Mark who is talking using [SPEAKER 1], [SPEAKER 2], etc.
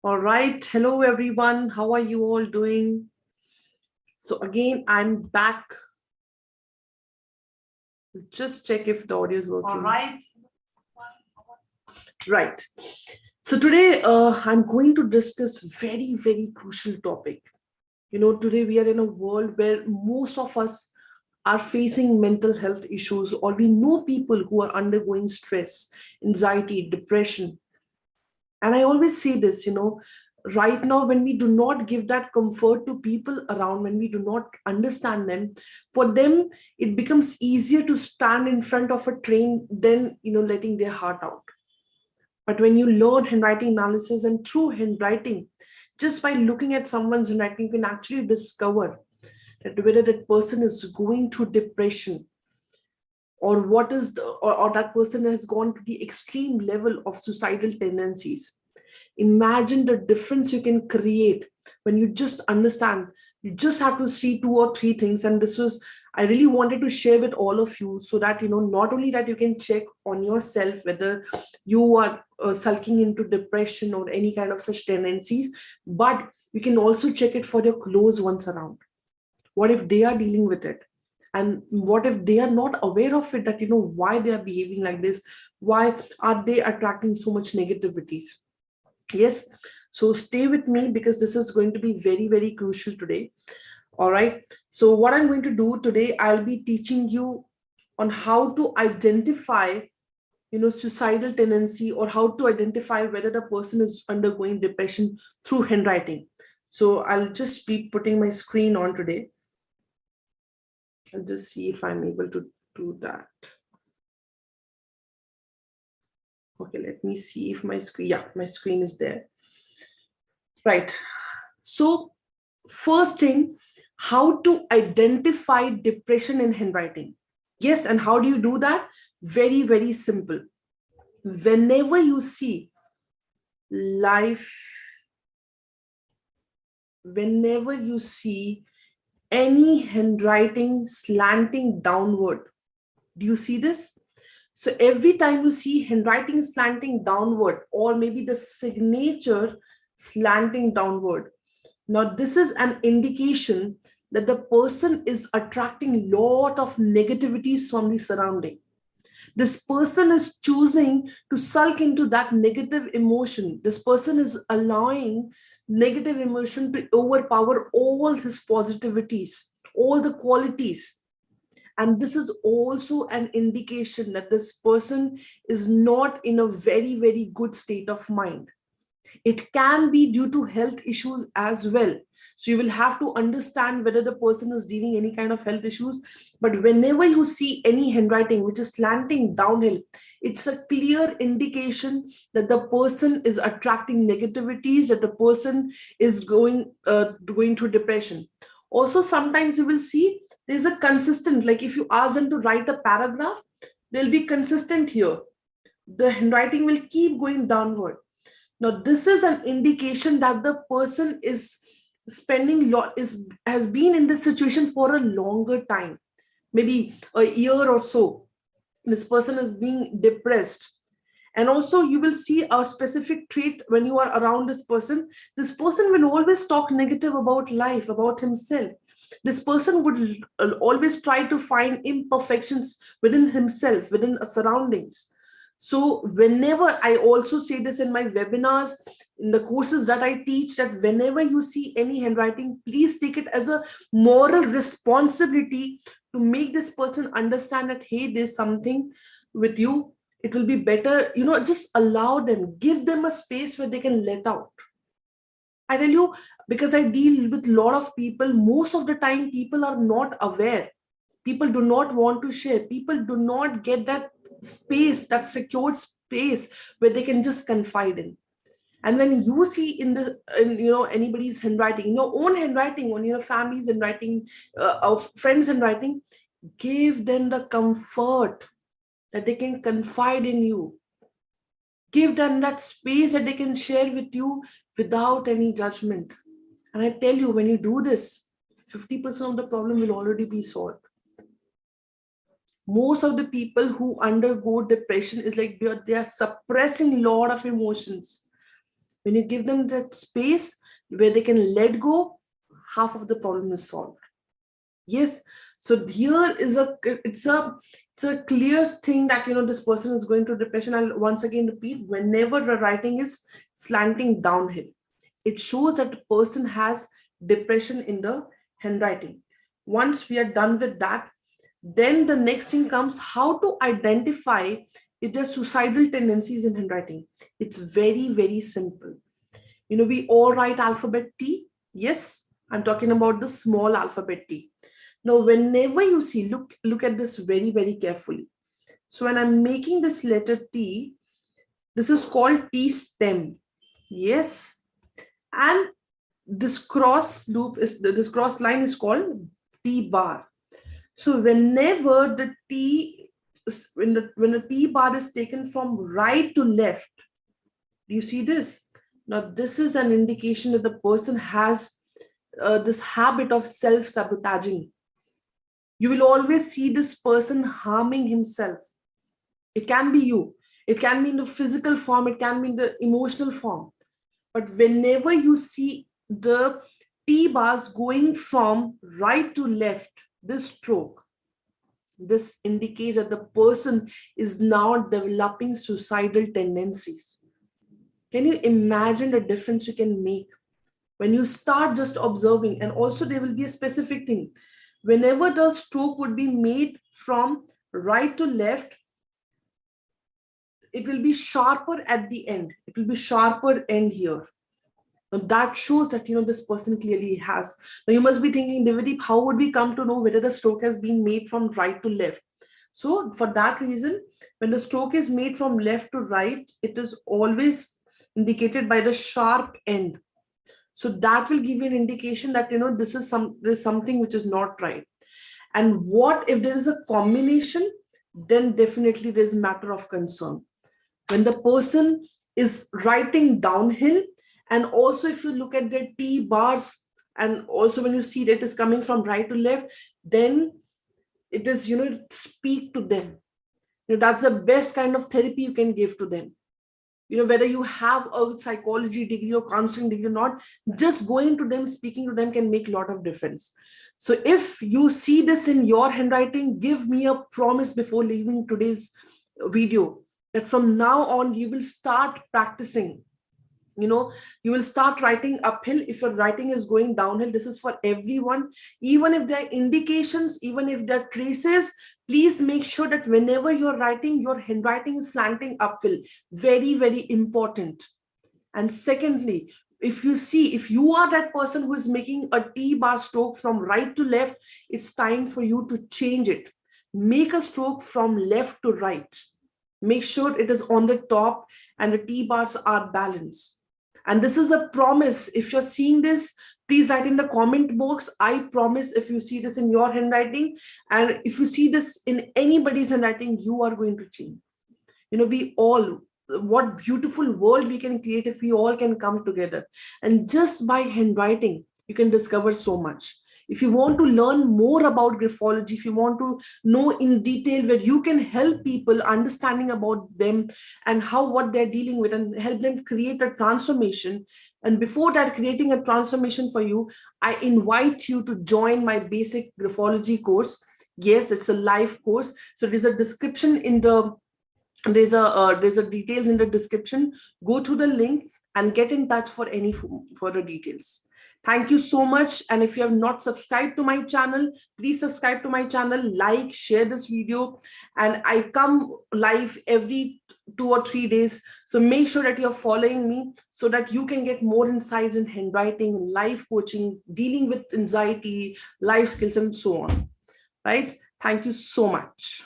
[SPEAKER 1] All right. Hello, everyone. How are you all doing? So again, I'm back. Just check if the audio is working. All right. Right. So today, I'm going to discuss very, very crucial topic. Today we are in a world where most of us are facing mental health issues, or we know people who are undergoing stress, anxiety, depression. And I always say this, right now, when we do not give that comfort to people around, when we do not understand them, for them, it becomes easier to stand in front of a train than, letting their heart out. But when you learn handwriting analysis, and through handwriting, just by looking at someone's handwriting, you can actually discover that whether that person is going through depression, or or that person has gone to the extreme level of suicidal tendencies. Imagine the difference you can create when you just understand. You just have to see two or three things, and this was, I really wanted to share with all of you, so that not only that you can check on yourself whether you are sulking into depression or any kind of such tendencies, but you can also check it for your close ones around. What if they are dealing with it? And what if they are not aware of it, that why they are behaving like this? Why are they attracting so much negativities? Yes. So stay with me, because this is going to be very, very crucial today. All right. So what I'm going to do today, I'll be teaching you on how to identify suicidal tendency, or how to identify whether the person is undergoing depression through handwriting. So I'll just be putting my screen on today. I'll just see if I'm able to do that. Okay, let me see if my screen, yeah, my screen is there. Right. So first thing, how to identify depression in handwriting. Yes, and how do you do that? Very, very simple. Whenever you see life, whenever you see any handwriting slanting downward, do you see this? So every time you see handwriting slanting downward, or maybe the signature slanting downward, now this is an indication that the person is attracting lot of negativities from the surrounding. This person is choosing to sulk into that negative emotion. This person is allowing negative emotion to overpower all his positivities, all the qualities. And this is also an indication that this person is not in a very, very good state of mind. It can be due to health issues as well. So you will have to understand whether the person is dealing any kind of health issues. But whenever you see any handwriting which is slanting downhill, it's a clear indication that the person is attracting negativities, that the person is going through depression. Also, sometimes you will see there's a consistent, like if you ask them to write a paragraph, they'll be consistent here. The handwriting will keep going downward. Now, this is an indication that the person is spending has been in this situation for a longer time, maybe a year or so. This person is being depressed. And also you will see a specific trait when you are around this person. This person will always talk negative about life, about himself. This person would always try to find imperfections within himself, within surroundings. So whenever, I also say this in my webinars, in the courses that I teach, that whenever you see any handwriting, please take it as a moral responsibility to make this person understand that, hey, there's something with you. It will be better, just allow them, give them a space where they can let out. I tell you, because I deal with a lot of people, most of the time people are not aware. People do not want to share. People do not get that space, that secured space where they can just confide in. And when you see in anybody's handwriting, in your own handwriting, on your family's handwriting, of friends' handwriting, give them the comfort that they can confide in you. Give them that space that they can share with you without any judgment. And I tell you, when you do this, 50% of the problem will already be solved. Most of the people who undergo depression is like they are suppressing a lot of emotions. When you give them that space where they can let go, half of the problem is solved. Yes. So here is it's a clear thing that this person is going through depression. I'll once again repeat, whenever the writing is slanting downhill, it shows that the person has depression in the handwriting. Once we are done with that, then the next thing comes, how to identify if there's suicidal tendencies in handwriting. It's very, very simple. We all write alphabet T. Yes, I'm talking about the small alphabet T. Now, whenever you see, look at this very, very carefully. So when I'm making this letter T, this is called T stem. Yes. And this cross line is called T bar. So whenever the T, when the T bar is taken from right to left, do you see this? Now, this is an indication that the person has this habit of self-sabotaging. You will always see this person harming himself. It can be you. It can be in the physical form. It can be in the emotional form. But whenever you see the T bars going from right to left, this stroke, this indicates that the person is now developing suicidal tendencies. Can you imagine the difference you can make when you start just observing? And also there will be a specific thing. Whenever the stroke would be made from right to left, it will be sharper at the end. It will be sharper end here. Now that shows that this person clearly has. Now you must be thinking, Divyadeep, how would we come to know whether the stroke has been made from right to left? So for that reason, when the stroke is made from left to right, it is always indicated by the sharp end. So that will give you an indication that there's something which is not right. And what if there is a combination? Then definitely there's a matter of concern. When the person is writing downhill, and also if you look at the T bars, and also when you see that it is coming from right to left, then it is speak to them. That's the best kind of therapy you can give to them. Whether you have a psychology degree or counseling degree or not, just going to them, speaking to them can make a lot of difference. So if you see this in your handwriting, give me a promise before leaving today's video that from now on you will start practicing. You will start writing uphill. If your writing is going downhill, this is for everyone. Even if there are indications, even if there are traces, please make sure that whenever you're writing, your handwriting is slanting uphill. Very, very important. And secondly, if you are that person who is making a T bar stroke from right to left, it's time for you to change it. Make a stroke from left to right. Make sure it is on the top and the T bars are balanced. And this is a promise. If you're seeing this, please write in the comment box. I promise if you see this in your handwriting, and if you see this in anybody's handwriting, you are going to change. What beautiful world we can create if we all can come together. And just by handwriting, you can discover so much. If you want to learn more about graphology, if you want to know in detail where you can help people understanding about them and what they're dealing with and help them create a transformation. And before that, creating a transformation for you, I invite you to join my basic graphology course. Yes, it's a live course. So there's a description there's a details in the description. Go to the link and get in touch for any further details. Thank you so much. And if you have not subscribed to my channel, please subscribe to my channel, like, share this video. And I come live every 2 or 3 days. So make sure that you're following me so that you can get more insights in handwriting, life coaching, dealing with anxiety, life skills, and so on. Right? Thank you so much.